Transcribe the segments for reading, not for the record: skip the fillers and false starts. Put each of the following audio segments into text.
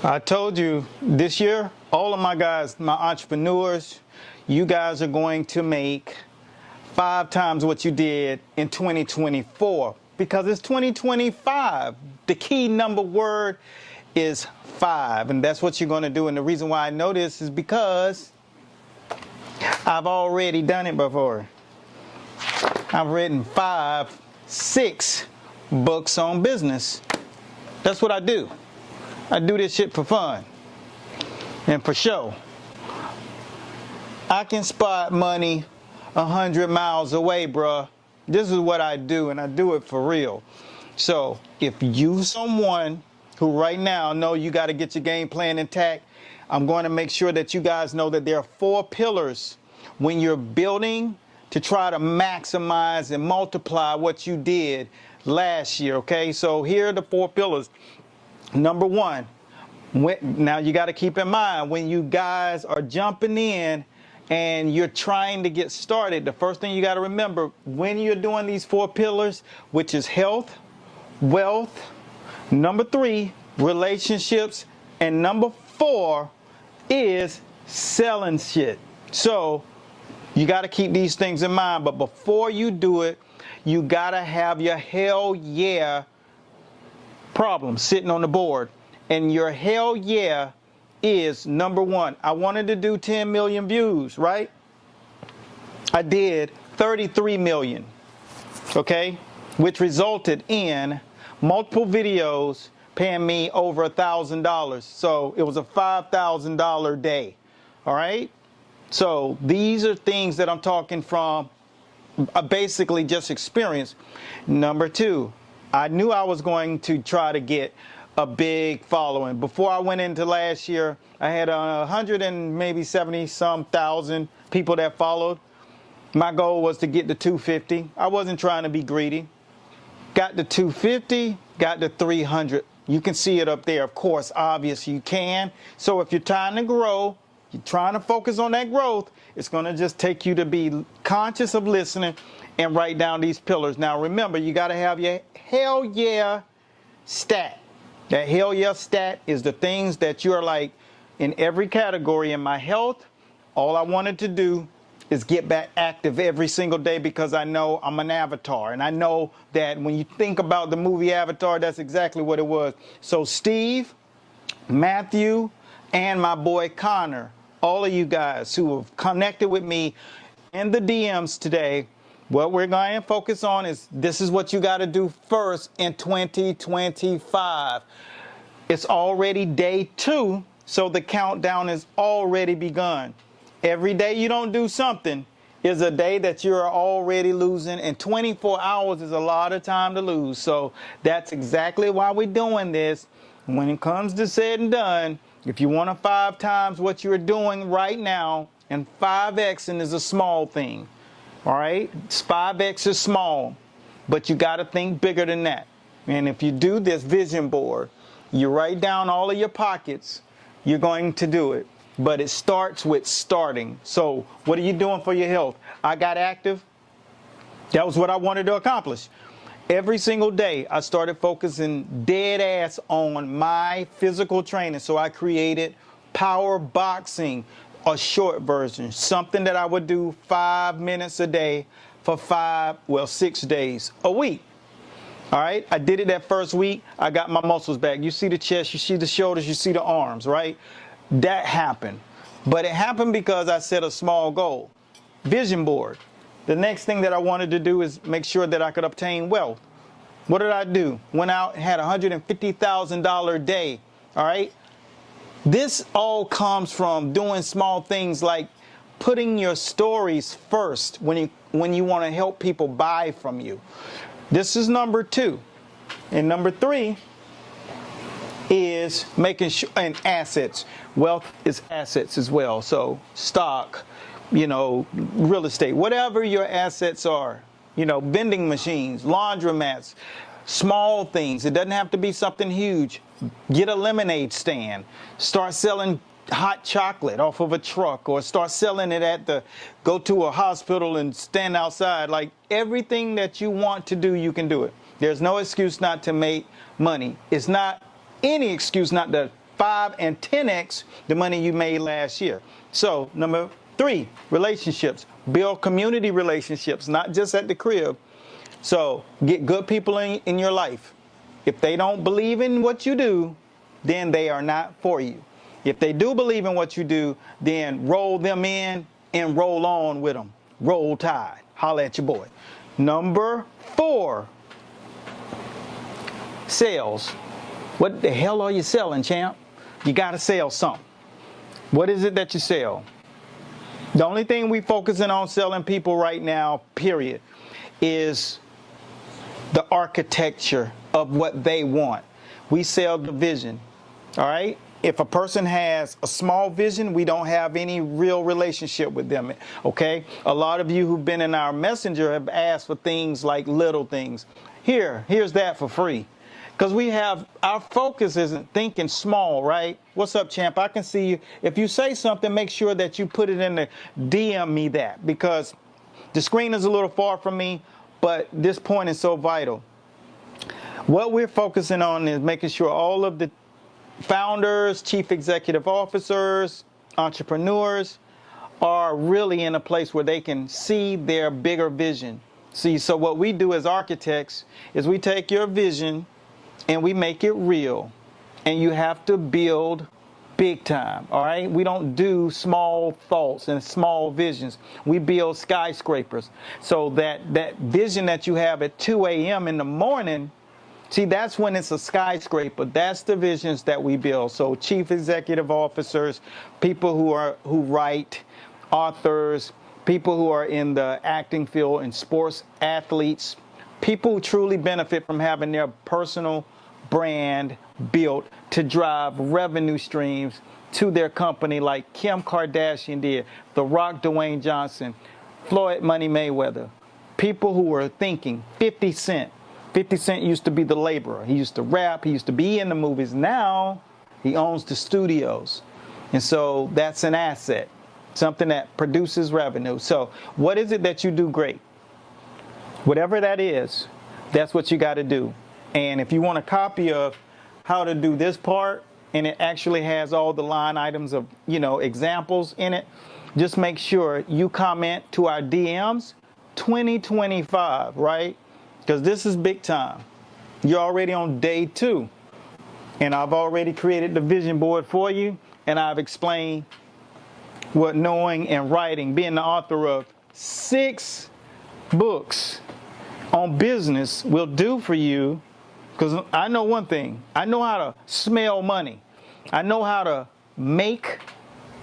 I told you this year, all of my guys, my entrepreneurs, you guys are going to make 5 times what you did in 2024 because it's 2025. The key number word is 5, and that's what you're going to do. And the reason why I know this is because I've already done it before. I've written 5, 6 books on business. That's what I do. I do this shit for fun and for show. I can spot money 100 miles away, bruh. This is what I do, and I do it for real. So if you someone who right now know you got to get your game plan intact, I'm going to make sure that you guys know that there are 4 pillars when you're building to try to maximize and multiply what you did last year, okay? So here are the 4 pillars. Number 1, now you got to keep in mind when you guys are jumping in and you're trying to get started, the first thing you got to remember when you're doing these 4 pillars, which is health, wealth, number 3, relationships, and number 4 is selling shit. So you got to keep these things in mind, but before you do it, you got to have your hell yeah problem sitting on the board. And your hell yeah is number 1. I wanted to do 10 million views, right? I did 33 million, okay? Which resulted in multiple videos paying me over $1,000. So it was a $5,000 day, all right? So these are things that I'm talking from basically just experience. Number 2, I knew I was going to try to get a big following. Before I went into last year, I had 100 and maybe 70 some thousand people that followed. My goal was to get to 250. I wasn't trying to be greedy. Got to 250, got to 300. You can see it up there. Of course, obviously you can. So if you're trying to grow, you're trying to focus on that growth, it's going to just take you to be conscious of listening and write down these pillars. Now remember, you got to have your hell yeah stat. That hell yeah stat is the things that you're like in every category. In my health, all I wanted to do is get back active every single day because I know I'm an avatar. And I know that when you think about the movie Avatar, that's exactly what it was. So Steve, Matthew, and my boy Connor, all of you guys who have connected with me in the DMs today, what we're going to focus on is this is what you got to do first in 2025. It's already day 2, so the countdown has already begun. Every day you don't do something is a day that you're already losing, and 24 hours is a lot of time to lose. So that's exactly why we're doing this. When it comes to said and done, if you want to 5 times what you're doing right now, and 5Xing is a small thing. All right, 5X is small, but you got to think bigger than that. And if you do this vision board, you write down all of your pockets, you're going to do it. But it starts with starting. So what are you doing for your health? I got active. That was what I wanted to accomplish. Every single day, I started focusing dead ass on my physical training. So I created Power Boxing, a short version, something that I would do 5 minutes a day for 6 days a week. All right, I did it that first week. I got my muscles back. You see the chest, you see the shoulders, you see the arms, right? That happened. But it happened because I set a small goal. Vision board. The next thing that I wanted to do is make sure that I could obtain wealth. What did I do? Went out and had a $150,000 day. All right. This all comes from doing small things like putting your stories first when you want to help people buy from you. This is number 2. And number 3 is making sure, and assets. Wealth is assets as well. So stock, real estate, whatever your assets are, vending machines, laundromats, small things. It doesn't have to be something huge. Get a lemonade stand. Start selling hot chocolate off of a truck, or start selling it go to a hospital and stand outside. Like everything that you want to do, you can do it. There's no excuse not to make money. It's not any excuse not to 5 and 10x the money you made last year. So number 3, relationships. Build community relationships, not just at the crib. So get good people in your life. If they don't believe in what you do, then they are not for you. If they do believe in what you do, then roll them in and roll on with them. Roll Tide. Holla at your boy. Number 4, sales. What the hell are you selling, champ? You got to sell something. What is it that you sell? The only thing we focusing on selling people right now, period, is the architecture of what they want. We sell the vision, all right? If a person has a small vision, we don't have any real relationship with them, okay? A lot of you who've been in our messenger have asked for things like little things. Here's that for free. Because our focus isn't thinking small, right? What's up, champ? I can see you. If you say something, make sure that you put it in the DM me that, because the screen is a little far from me, but this point is so vital. What we're focusing on is making sure all of the founders, chief executive officers, entrepreneurs are really in a place where they can see their bigger vision. See, so what we do as architects is we take your vision and we make it real. And you have to build big time, all right? We don't do small thoughts and small visions. We build skyscrapers. So that vision that you have at 2 a.m. in the morning, see, that's when it's a skyscraper. That's the visions that we build. So chief executive officers, people who write, authors, people who are in the acting field, and sports athletes, people who truly benefit from having their personal brand built to drive revenue streams to their company, like Kim Kardashian did, The Rock, Dwayne Johnson, Floyd Money Mayweather. People who are thinking. 50 Cent. 50 Cent used to be the laborer. He used to rap. He used to be in the movies. Now he owns the studios. And so that's an asset, something that produces revenue. So what is it that you do great? Whatever that is, that's what you got to do. And if you want a copy of how to do this part, and it actually has all the line items of, examples in it, just make sure you comment to our DMs 2025, right? Because this is big time. You're already on day 2. And I've already created the vision board for you. And I've explained what knowing and writing, being the author of 6 books on business will do for you. Because I know one thing. I know how to smell money. I know how to make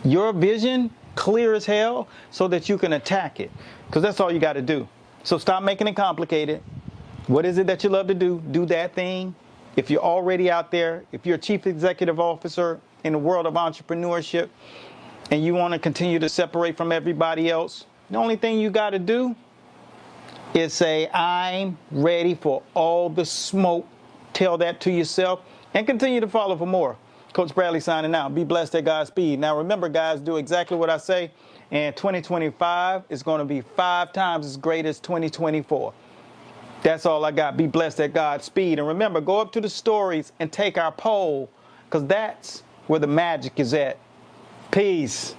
your vision clear as hell so that you can attack it. Because that's all you got to do. So stop making it complicated. What is it that you love to do? Do that thing. If you're already out there, if you're a chief executive officer in the world of entrepreneurship and you want to continue to separate from everybody else, the only thing you got to do is say, I'm ready for all the smoke. Tell that to yourself and continue to follow for more. Coach Bradley signing out. Be blessed at Godspeed. Now remember, guys, do exactly what I say. And 2025 is going to be 5 times as great as 2024. That's all I got. Be blessed at Godspeed. And remember, go up to the stories and take our poll, because that's where the magic is at. Peace.